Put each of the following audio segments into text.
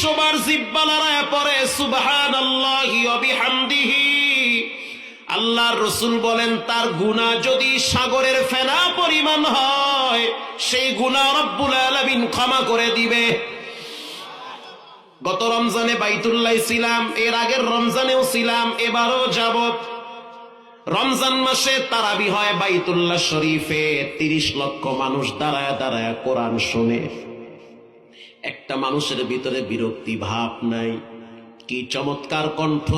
100 বার জিহ্বা লড়ায় পড়ে সুবহানাল্লাহি ওয়া বিহামদিহি, আল্লাহর রাসূল বলেন তার গুনাহ যদি সাগরের ফেনা পরিমাণ হয় সেই গুনাহ রব্বুল আলামিন ক্ষমা করে দিবে। গত রমজানে বাইতুল্লাহ ছিলাম, এর আগের রমজানেও ছিলাম, এবারও যাব। রমজান মাসে তারাবি হয় বাইতুল্লাহ শরীফে, 30 লক্ষ মানুষ দাঁড়ায় দাঁড়ায় কোরআন শোনে। একটা মানুষের ভিতরে বিরক্তি ভাব নাই। কি চমৎকার কণ্ঠ,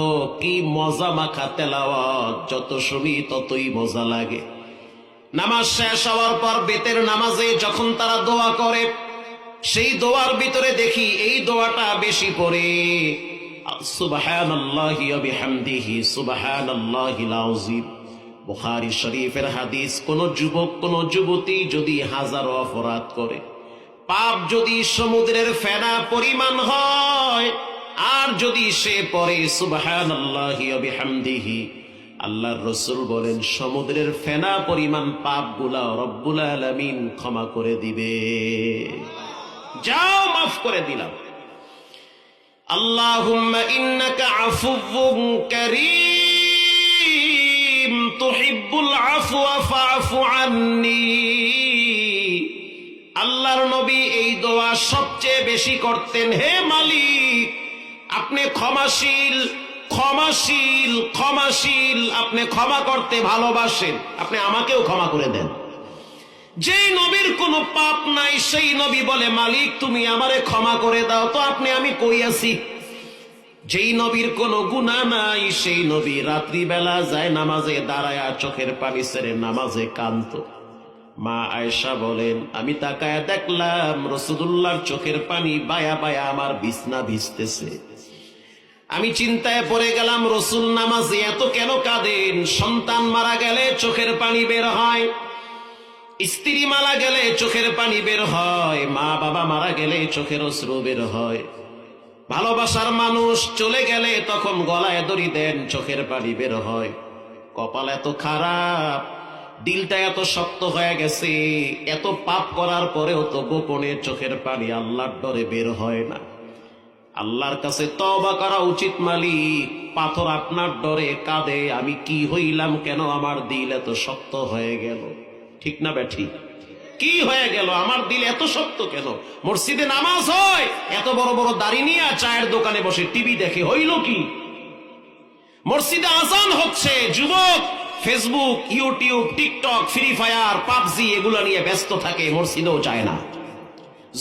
কি মজা মাখা তেলাওয়াত, যত শুনি ততই মজা লাগে। নামাজ শেষ হওয়ার পর বেতের নামাজে যখন তারা দোয়া করে, সেই দোয়ার ভিতরে দেখি এই দোয়াটা বেশি পড়ে, সুবহানাল্লাহি ওয়া বিহামদিহি সুবহানাল্লাহিল আযীম। বুখারী শরীফের হাদিস, কোন যুবক কোন যুবতী যদি হাজারো অপরাধ করে, পাপ যদি সমুদ্রের ফেনা পরিমাণ হয়, আর যদি সে পড়ে সুবহানাল্লাহি ওয়া বিহামদিহি, আল্লাহর রাসূল বলেন সমুদ্রের ফেনা পরিমাণ পাপগুলা রব্বুল আলামিন ক্ষমা করে দিবে। যাও, মাফ করে দিলাম। আল্লাহুম্মা ইন্নাকা আফুউন কারীম তুহিব্বুল আফওয়া ফাআফু আন্নী। আল্লাহর নবী এই দোয়া সবচেয়ে বেশি করতেন, হে মালিক আপনি ক্ষমাশীল, ক্ষমাশীল, ক্ষমাশীল, আপনি ক্ষমা করতে ভালোবাসেন, আপনি আমাকেও ক্ষমা করে দেন। যেই নবীর কোনো পাপ নাই সেই নবী বলে মালিক তুমি আমারে ক্ষমা করে দাও, তো আপনি আমি কই আছি। যেই নবীর কোনো গুনাহ নাই সেই নবী রাত্রিবেলা যায় নামাজে দাঁড়ায়া চোখের পানি ছেড়ে নামাজে কাঁদতো। মা আয়েশা বলেন আমি তাকায়া দেখলাম রাসূলুল্লাহর চোখের পানি বায়া বায়া আমার বিছনা ভিজতেছে। আমি চিন্তায় পড়ে গেলাম, রাসূল নামাজে এত কেন কাঁদেন? সন্তান মারা গেলে চোখের পানি বের হয়, স্ত্রী মারা গেলে চোখের পানি বের হয়, মা বাবা মারা গেলে চোখের অশ্রু বের হয়, ভালোবাসার মানুষ চলে গেলে তখন গলায় দড়ি দেন, চোখের পানি বের হয়। কপাল এত খারাপ, দিলটা এত শক্ত হয়ে গেছে, এত পাপ করার পরেও তো গোপনে চোখের পানি আল্লাহর ডরে বের হয় না। আল্লাহর কাছে তওবা করা উচিত মালিক, পাথর আপনার ডরে কাঁদে, আমি কি হইলাম, কেন আমার দিল এত শক্ত হয়ে গেল? ঠিক না বেঠি? কি হয়ে গেল, আমার দিল এত শক্ত কেন? মসজিদে নামাজ হয়, এত বড় বড় দাড়ি নিয়ে চায়ের দোকানে বসে টিভি দেখে, হইল কি? মসজিদে আজান হচ্ছে, যুবক Facebook, YouTube, TikTok, free fire, PUBG এগুলো নিয়ে ব্যস্ত থাকে, মসজিদেও যায় না।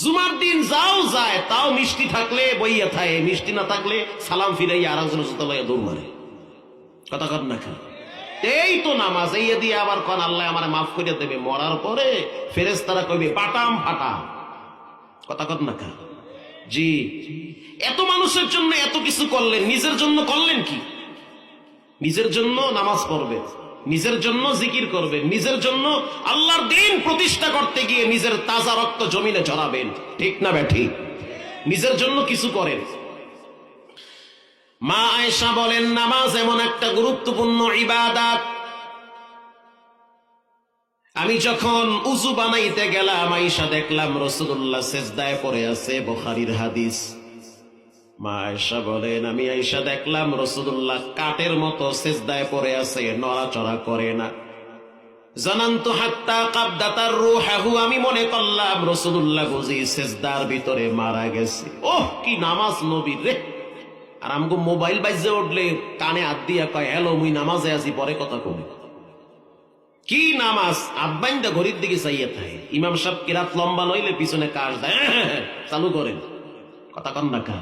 জুমার দিন যাও যায়, তাও মিষ্টি থাকলে বইয়া থাকে, মিষ্টি না থাকলে সালাম ফিরাইয়া আর একজনের সাথে লইয়া দৌড় মারে। কথা কর না কেন? এই তো নামাজ, এই দিয়ে আবার কোন আল্লাহ আমারে মাফ করে দেবে, মরার পরে ফেরেশতারা কইবে পাটাম ফাটা। কথা কর না কেন? জি, এত মানুষের জন্য এত কিছু করলেন, নিজের জন্য করলেন কি? নিজের জন্য নামাজ পড়বেন, নিজের জন্য জিকির করবেন, নিজের জন্য আল্লাহর দ্বীন প্রতিষ্ঠা করতে গিয়ে নিজের তাজা রক্ত জমিনে ঝরাবেন। ঠিক না বেঠি? নিজের জন্য কিছু করেন। মা আয়েশা বলেন নামাজ এমন একটা গুরুত্বপূর্ণ ইবাদত, আমি যখন উযু বানাইতে গেলাম আয়েশা দেখলাম রাসূলুল্লাহ সিজদায় পড়ে আছে, বুখারীর হাদিস। মা আয়েশা বলেন আমি আয়েশা দেখলাম রাসূলুল্লাহ কাঠের মতো সিজদায় পড়ে আছে, নড়াচড়া করে না। জানান্তু হাত্তা কাবদাতার রূহু, আমি মনে করলাম রাসূলুল্লাহ বুঝি সিজদার ভিতরে মারা গেছে। ওহ কি নামাজ নবীর রে! আর আমগো মোবাইল বাজে উঠলে কানে হাত দিয়া কয় হ্যালো মুই নামাজে আছি, পরে কথা কবি। কি নামাজ! আব্বাইন্দা ঘড়ির দিকে চাইয়া থাকে, ইমাম সাহেব কিরাত লম্বা নইলে পিছনে কাজ দেয়, চালু করেন। কথা কন না কা?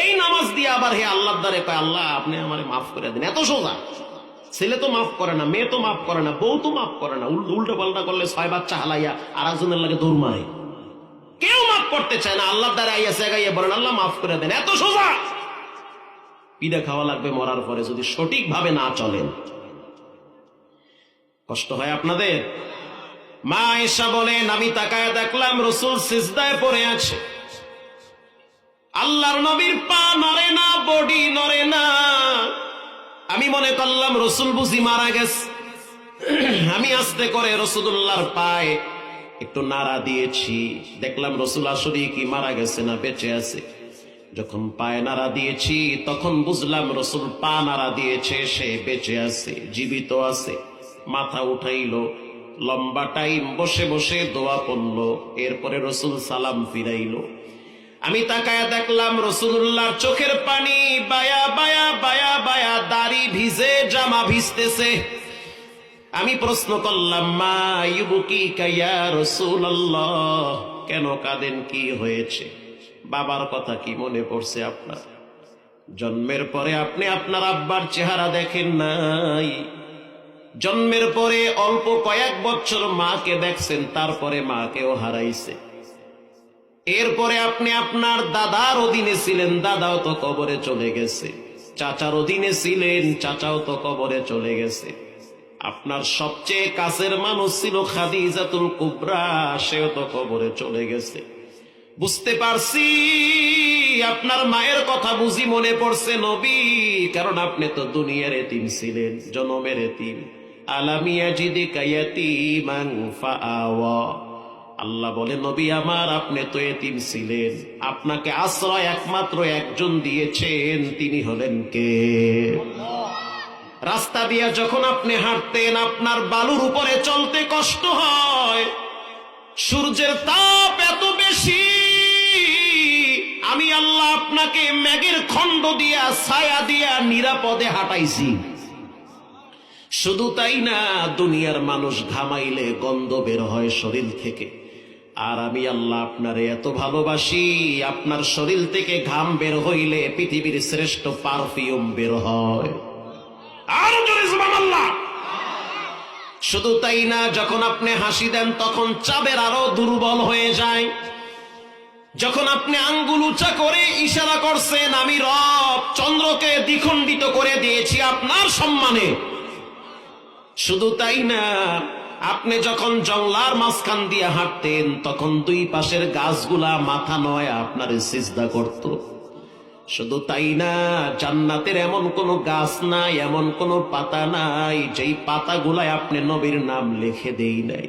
এই নামাজ দিয়ে আবার হে আল্লাহর দ্বারে কয় আল্লাহ আপনি আমারে মাফ করে দেন। এত সোজা। ছেলে তো মাফ করে না, মেয়ে তো মাফ করে না, বউ তো মাফ করে না, উল্টো পাল্টা করলে 6 বাচ্চা হালাইয়া আর একজনের লাগে দৌড় মারে। কেউ মাফ করতে চায় না, আল্লাহর দ্বারে আইয়া সেগাইয়া বলেন আল্লাহ মাফ করে দেন। এত সোজা। পিঠা খাওয়া লাগবে মরার পরে যদি সঠিক ভাবে না চলেন। কষ্ট হয় আপনাদের? মা আয়েশা বলেন আমি তাকায় দেখলাম রাসূল সিজদায় পড়ে আছে, আল্লাহর নবীর পা নড়ে না, বডি নড়ে না। আমি মনে করলাম রাসূল বুঝি মারা গেছে। আমি আস্তে করে রাসূলুল্লাহর পায়ে একটু নাড়া দিয়েছি, দেখলাম রাসূল আসলে কি মারা গেছে না বেঁচে আছে। যখন পায়ে নাড়া দিয়েছি তখন বুঝলাম রসুল পা নাড়া দিয়েছে, সে বেঁচে আছে, জীবিত আছে। মাথা উঠাইল, লম্বা টাইম বসে বসে দোয়া পড়ল, এরপরে রসুল সালাম ফিরাইল। আমি তাকায়া দেখলাম রসুলুল্লাহর চোখের পানি বায়া বায়া বায়া বায়া, দাড়ি ভিজে, জামা ভিজতেছে। আমি প্রশ্ন করলাম, মা ইউবুকিকা ইয়া রাসূলুল্লাহ, কেন কাঁদেন, কি হয়েছে? বাবার কথা কি মনে পড়ছে আপনার? জন্মের পরে আপনি আপনার আব্বার চেহারা দেখেন নাই, জন্মের পরে অল্প কয়েক বছর মাকে দেখছেন, তারপরে মাকেও হারাইছে। এরপরে আপনি আপনার দাদার অধীনে ছিলেন, দাদাও তো কবরে চলে গেছে। চাচার অধীনে ছিলেন, চাচাও তো কবরে চলে গেছে। আপনার সবচেয়ে কাছের মানুষ ছিল খাদিজাতুল কুবরা, সেও তো কবরে চলে গেছে। বুঝতে পারছি আপনার মায়ের কথা বুঝি মনে পড়ছে নবী, কারণ আপনি তো দুনিয়ার এতিম ছিলেন, জনমের এতিম। আলাম ইয়াজিদিকা ইয়াতীমান ফাআওয়া। আল্লাহ বলে, নবী আমার, আপনি তো এতিম ছিলেন, আপনাকে আশ্রয় একমাত্র একজন দিয়েছেন, তিনি হলেন কে? রাস্তা দিয়ে যখন আপনি হাঁটতেন, আপনার বালুর উপরে চলতে কষ্ট হয়, সূর্যের তাপ এত বেশি, আমি আল্লাহ আপনাকে মেঘের খণ্ড দিয়া, ছায়া দিয়া নিরাপদে হাঁটাইছি। শুধু তাই না, দুনিয়ার মানুষ ঘামাইলে গন্ধ বের হয় শরীর থেকে, আর আমি আল্লাহ আপনারে এত ভালোবাসি, আপনার শরীর থেকে ঘাম বের হইলে পৃথিবীর শ্রেষ্ঠ পারফিউম বের হয়। আরো জোরে সুবহানাল্লাহ। শুধু তাই না, যখন আপনি হাসি দেন তখন চাঁদের আরো দুর্বল হয়ে যায়। যখন আপনি আঙ্গুল উঁচা করে ইশারা করছেন, আমি রব চন্দ্রকে দ্বিখণ্ডিত করে দিয়েছি আপনার সম্মানে। শুধু তাই না, আপনি যখন জংলার মাঝখান দিয়ে হাঁটতেন, তখন দুই পাশের গাছগুলা মাথা নয় আপনার সিজদা করত। শুধু তাই না, জান্নাতের এমন কোন গাছ নাই, এমন কোন পাতা নাই যেই পাতাগুলায় আপনি নবীর নাম লিখে দেই নাই।